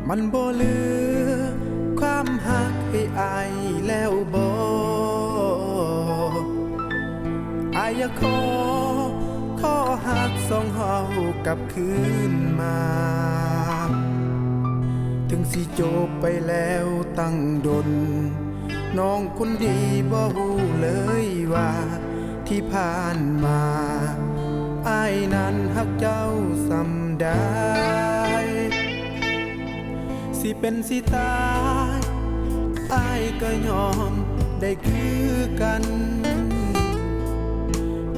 มันบ่เหลือความหักให้อายแล้วบ่อายอยากขอหักสองเฮากลับคืนมาถึงสิจบไปแล้วตั้งดนน้องคนดีบ่ฮู้เลยว่าที่ผ่านมาอ้ายนั้นฮักเจ้าสำใดสิเป็นสิตายอ้ายก็ยอมได้คือกัน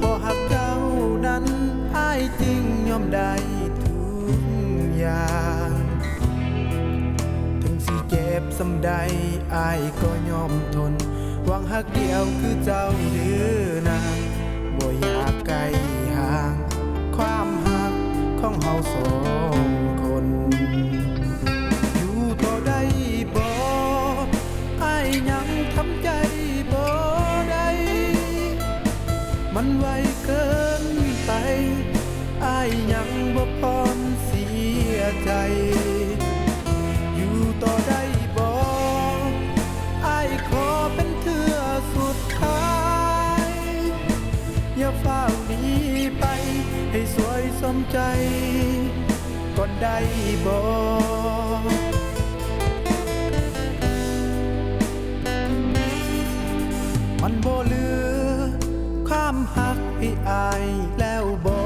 บ่ฮักเจ้านั้นอ้ายจึงยอมได้ทุกอย่างถึงสิเจ็บสำใดอ้ายก็ยอมทนหวังฮักเดียวคือเจ้าเด้อนางบ่อยากไกลห่างความฮักของเฮาสองคนอยู่ต่อได้บ่อ้ายยังทำใจบ่ได้มันไวเกินไปอ้ายยังบ่พร้อมเสียใจอยู่ต่อได้บ่อ้ายขอเป็นเทื่อสุดท้ายอย่าฟ้าวหนีไปให้สวยสมใจก่อนได้บ่มันบ่เหลือความหักให้อายแล้วบ่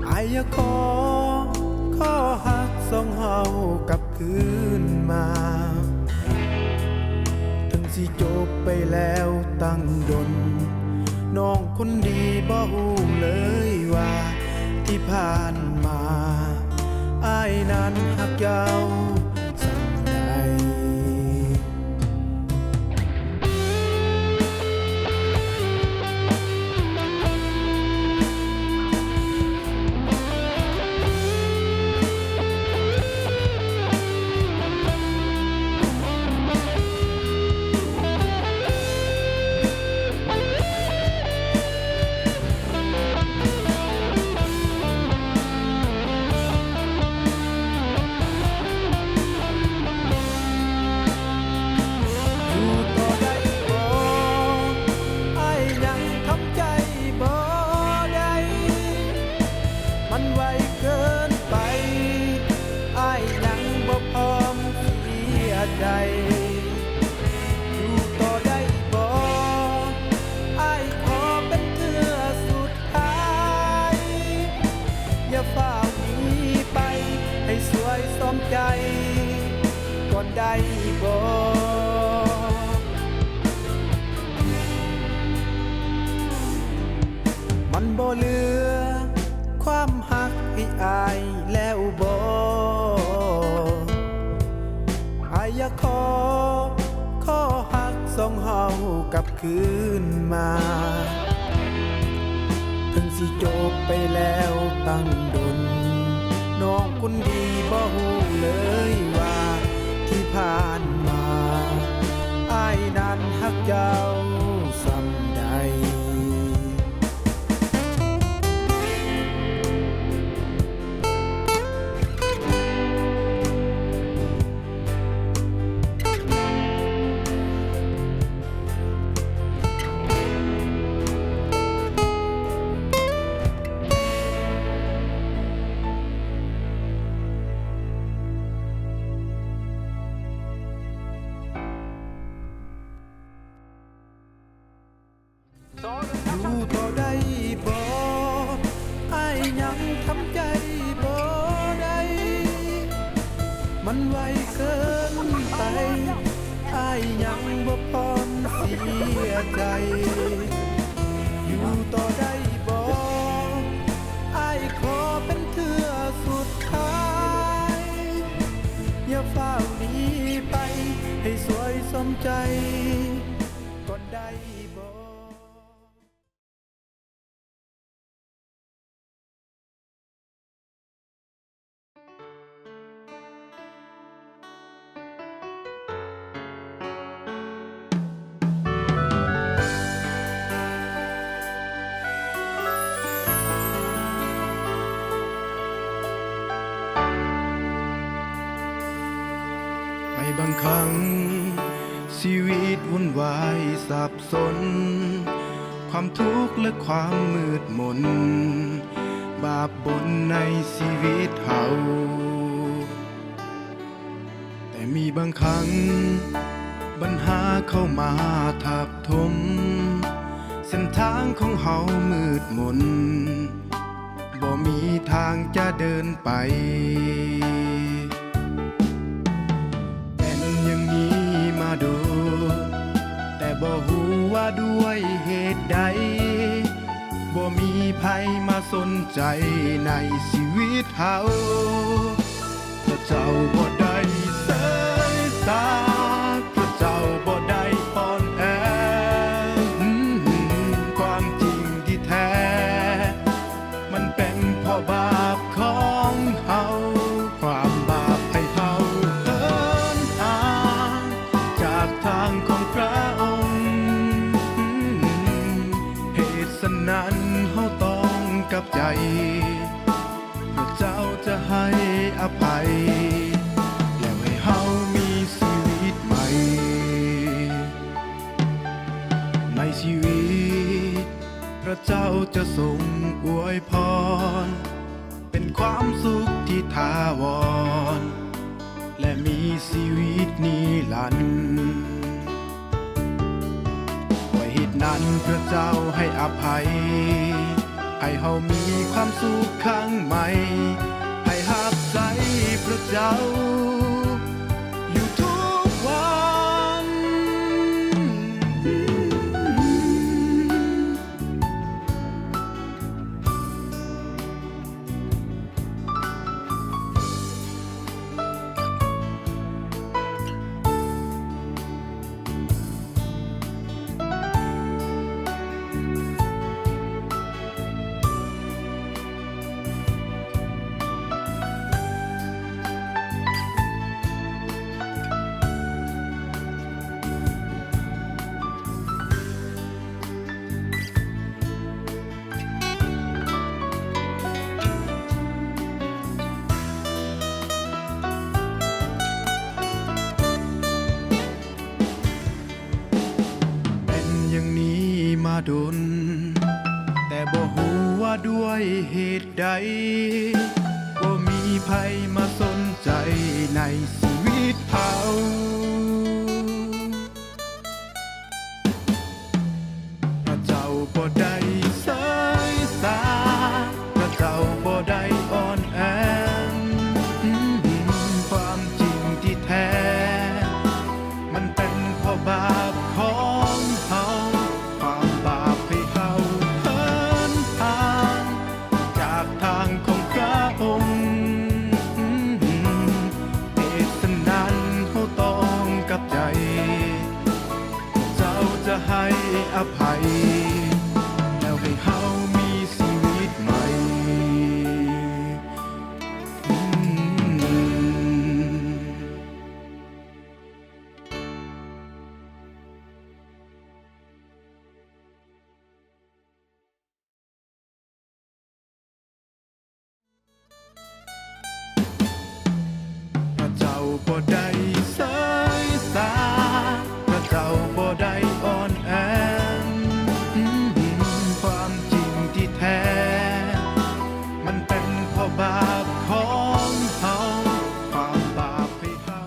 อายอยากขอหักสองเฮากลับคืนมาถึงสิจบไปแล้วตั้งดนน้องคนดีบ่ฮู้เลยว่าที่ผ่านมาอ้ายนั้นฮักเจ้าสักใดมันไวเกินไปอ้ายยังบ่พร้อมเสียใจอยู่ต่อได้บ่อ้ายขอเป็นเทื่อสุดท้ายอย่าฟ้าวหนีไปให้สวยสมใจก่อนได้บ่มันบ่เหลือความหักให้อายแล้วบ่อายอยากขอหักสองเฮากลับคืนมาถึงสิจบไปแล้วตั้งดนน้องคนดีบ่ฮู้เลยว่าที่ผ่านมาอ้ายนั้นฮักเจ้าส่ำใดอยู่ต่อได้บ่อ้ายยังทำใจบ่ได้มันไวเกินไปอ้ายยังบ่พร้อมเสียใจอยู่ต่อได้บ่อ้ายขอเป็นเทื่อสุดท้ายอย่าฟ้าวหนีไปให้สวยสมใจก่อนได้บ่ บางครั้งชีวิตวุ่นวายสับสนความทุกข์และความมืดมนบาปบนในชีวิตเฮาแต่มีบางครั้งปัญหาเข้ามาทับถมเส้นทางของเฮามืดมนบ่มีทางจะเดินไปเป็นอย่างนี้มาโดนแต่บ่ฮู้ว่าด้วยเหตุใดบ่มีภัยมาสนใจในชีวิตเฮาพระเจ้าบ่ได้เสยสาพระเจ้าบ่ได้อ่อนแอความจริงที่แท้มันเป็นเพราะบาปของเฮาความบาปให้เฮาเหินห่างจากทางของพระองค์เหตุฉะนั้นเฮาต้องกลับใจพระเจ้าจะให้อภัยแล้วให้เฮามีชีวิตใหม่ในชีวิตพระเจ้าจะทรงอวยพรเป็นความสุขที่ถาวรและมีชีวิตนิรันดร์ด้วยเหตุนั้นพระเจ้าให้อภัยให้เฮามีความสุขข้างใหม่ให้หักใจพระเจ้าอยู่ทุกวันมาดนแต่บ่ฮู้ว่าด้วยเหตุใดบ่มีภัยมาสนใจในชีวิตเฮาพระเจ้าบ่ได้เสยสาพระเจ้าบ่ได้อ่อนแอความจริงที่แท้มันเป็นเพราะบาปของเฮาให้อภัยแล้วให้เฮามีชีวิตใหม่พระเจ้าบ่ได้เสยสาพระเจ้าบ่ได้อ่อนแอความจริงที่แท้มันเป็นเพราะบาปของเฮาความบาปให้เฮา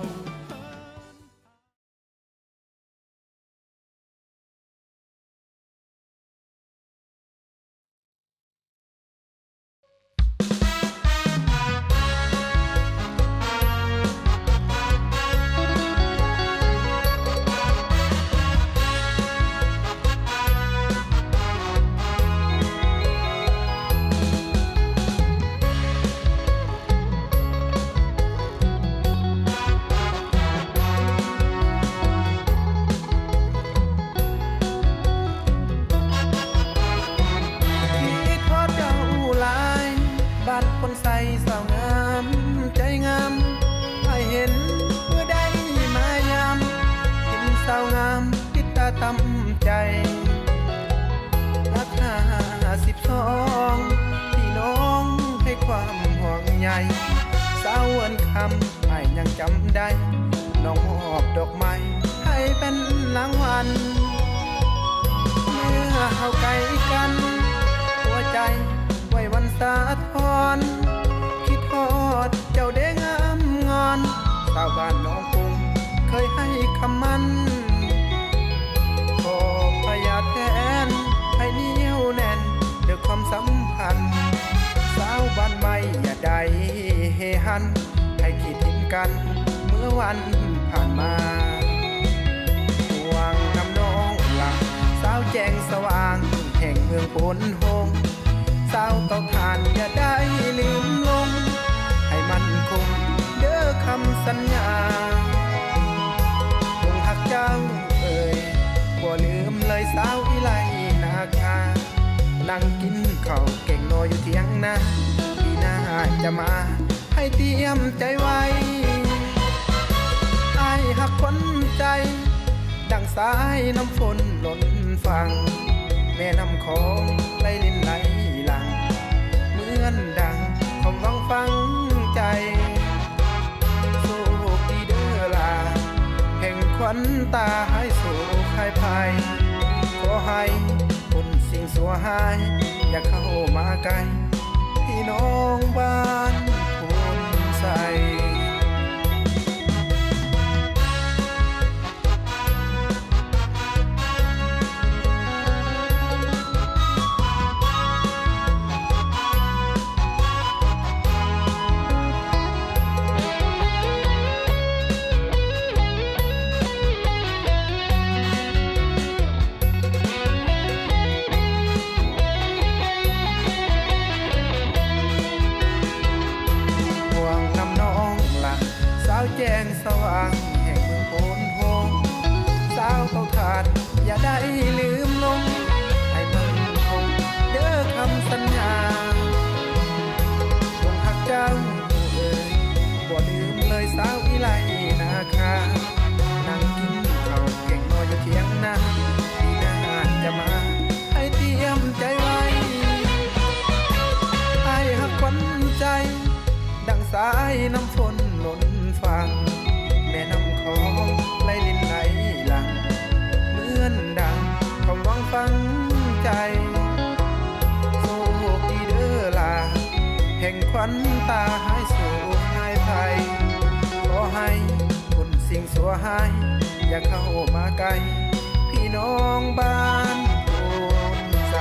คนใส่สาวงามใจงามให้เห็นเมื่อใดมายามเห็นสาวงามติดตาตำใจราคา12ที่น้องให้ความห่วงใยสาววันคำไอ้ยังจำได้ น้องมอบดอกไม้ให้เป็นรางวัลเมื่อเฮาไกลกันหัวใจไว้วันสาทรคิดฮอดเจ้าเด้งามงอนชาวบ้านน้องกรุงเคยให้คำมั่นขอพยาแทนให้เหนียวแน่นเดือความสัมพันธ์สาวบ้านใหม่อย่าได้เฮหันให้คิดถึงกันเมื่อวันผ่านมาห่วงน้ำน้องหลักสาวแจ้งสว่างแห่งเมืองโพนโฮงสาวเตาถ่านอย่าได้ลืมลงให้มันคงเด้อคำสัญญาคงหักเจ้าเอ่ยบ่ลืมเลยสาวอีไลนาคานั่งกินข้าวเก่งนออยู่เถียงนาปีหน้าจะมาให้เตรียมใจไว้ไอ้หักคนใจดังสายน้ำฝนหล่นฟังแม่น้ำของไหลลินไหลหลังเหมือนดังความหวังฟังใจโชคดีเด้อล่ะแห่งขวัญตาให้โศกให้ภัยขอให้คนสิ่งสัวหายอย่าเข้ามาไกลพี่น้องบ้านคนใสแจ้งสว่างแห่งเมืองโพนโฮงสาวเตาถ่านอย่าได้ลืมลงให้มันคงเด้อคำสัญญาคงหักเจ้าเอ่ยบ่ลืมเลยสาวอีไลนาคานั่งกินข้าวเก่งนออยู่เถียงนาปีหน้าจะมาให้เตรียมใจไว้ให้หักขวัญใจดังสายน้ำฝนหล่นฟังแม่น้ำของไหลลินไหลหลังเหมือนดังความหวังฟังใจโชคดีเด้อล่ะแห่งขวัญตาหายโศกหายภัยขอให้คนสิ่งสัวหายอย่าเข้ามาไกลพี่น้องบ้านโพนใจ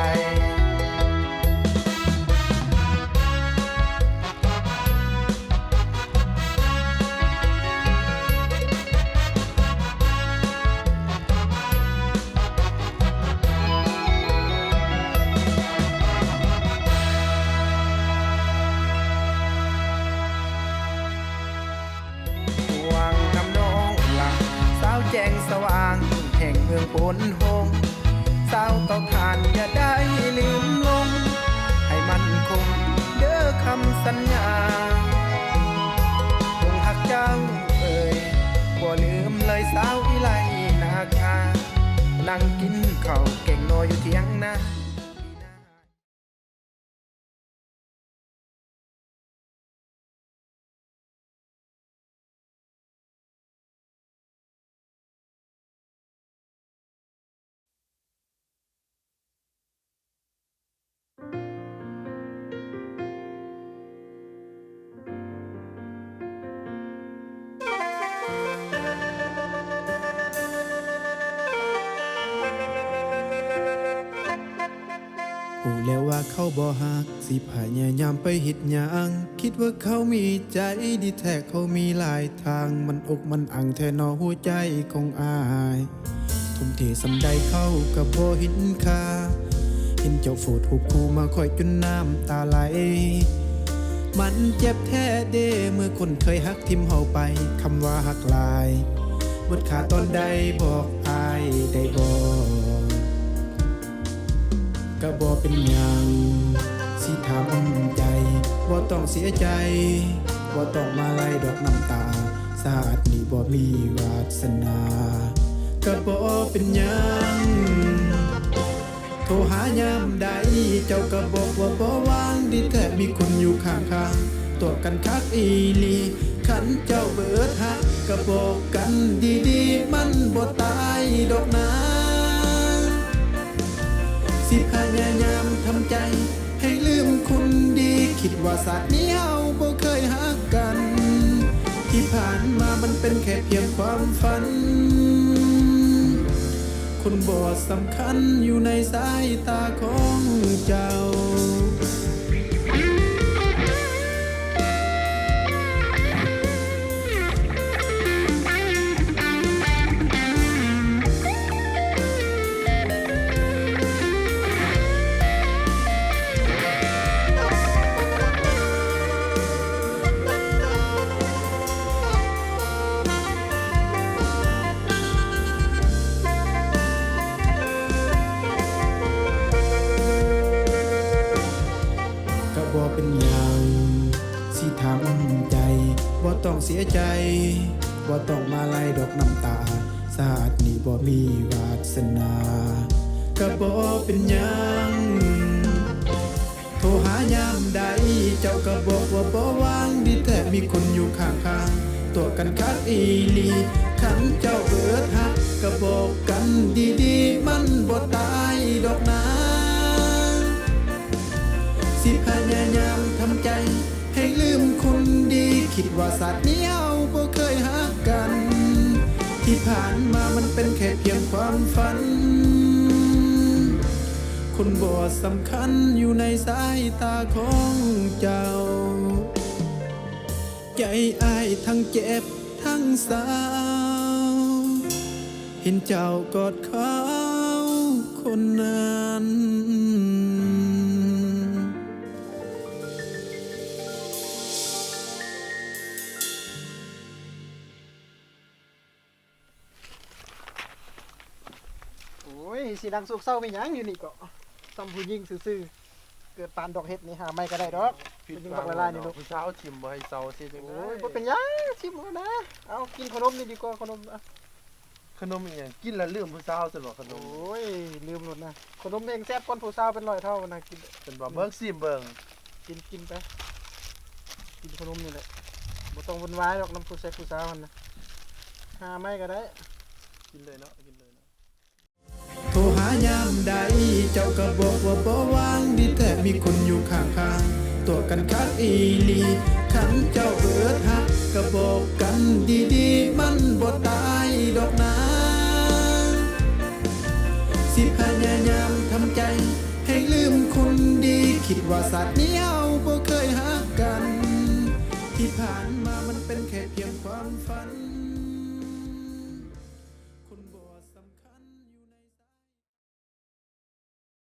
แจ้งสว่างแห่งเมืองโพนโฮงสาวเตาถ่านอย่าได้ลืมลงให้มันคงเด้อคำสัญญาคงหักเจ้าเอ่ยบ่ลืมเลยสาวอีไลนาคานั่งกินข้าวเก่งนออยู่เถียงนาหูแล้วว่าเขาบ่ฮักสิพยายามไปเฮ็ดหยังคิดว่าเขามีใจดีแท้เขามีหลายทางมันอกมันอังแท้นอหัวใจของอายทุ่มเทสำใดเขาก็บ่เห็นค่าเห็นเจ้าโฟดหุบคู่มาคอยจนน้ำตาไหลมันเจ็บแท้เด้เมื่อคนเคยฮักทิมเฮาไปคำว่าฮักหลายบทขาตอนใดบอกอายได้บ่ก็บ่เป็นหยังสิทำใจบ่ต้องเสียใจบ่ต้องมาไล่ดอกน้ำตาชาตินี้บ่มีวาสนาก็บ่เป็นหยังโทรหายามใดเจ้าก็บอกว่าบ่ว่างดีแท้มีคนอยู่ข้างๆตัวกันคักอีหลีคั นเจ้าเบิดฮักก็บอกกันดีๆมันบ่ตายดอกนะสิพยายามทำใจให้ลืมคนดีคิดว่าศาสตร์นี้เฮาบ่เคยฮักกันที่ผ่านมามันเป็นแค่เพียงความฝันคนบอดสำคัญอยู่ในสายตาของเจ้าบ่เป็นอย่างสิทำใจบ่ต้องเสียใจบ่ต้องมาไล่ดอกน้ำตาศาสตร์นี้บ่มีวาสนาก็บ่เป็นหยังโทรหายามใดเจ้าก็บอกว่าบ่ว่างดีแต่มีคนอยู่ข้างๆตัวกันคักอีหลีคันเจ้าเบิดฮักก็บอกกันดีๆมันบ่ตายดอกนะสิพยายามทำใจให้ลืมคนดีคิดว่าศาสตร์นี้เฮาบ่เคยฮักกันที่ผ่านมามันเป็นแค่เพียงความฝันคนบอดสำคัญอยู่ในสายตาของเจ้าใจอ้ายทั้งเจ็บทั้งเศร้าเห็นเจ้ากอดเขาคนนั้นโอ้ยสีดังสุกเศร้าไม่ยั้งอยู่นี่ก็ซ้ำผู้ยิงซื่อๆเกิดปานดอกเห็ดนี่หาไม่ก็ได้ดอกเป็นยิงดอกละลายนี่ลูก ผู้เช้าชิมบ่ให้เซาสิจังได๋ โอ้ยบ่เป็นหยังชิมแล้วนะเอากินขนมนี่ดีกว่าขนมอ่ะ ขนมอีหยังกินแล้วลืมผู้เช้าซั่นบ่ขน โอ ม้ ยลืมหมดนะขนมเองแซ่บก้อนผู้สาวเป็นร้อยเท่านะกิน เป็นว่าเบิ่งซิมเบิ่ง กินไปกินขนมนี่แหละบ่ต้องวุ่นวายดอกน้ำผู้แซ่บผู้สาวมันนะหาไม่ก็ได้ กินเลยเนาะกินเลยเนาะ โทรหายามใดเจ้าก็บอกว่าบ่ว่างดีแต่มีคนอยู่ข้างๆตัวกันคักอีหลีคันเจ้าเบิดฮักก็บอกกันดีๆมันบ่ตายดอกนะสิพยายามทำใจให้ลืมคนดีคิดว่าศาสตร์นี้เฮาบ่เคยฮักกันที่ผ่านมามันเป็นแค่เพียงความฝัน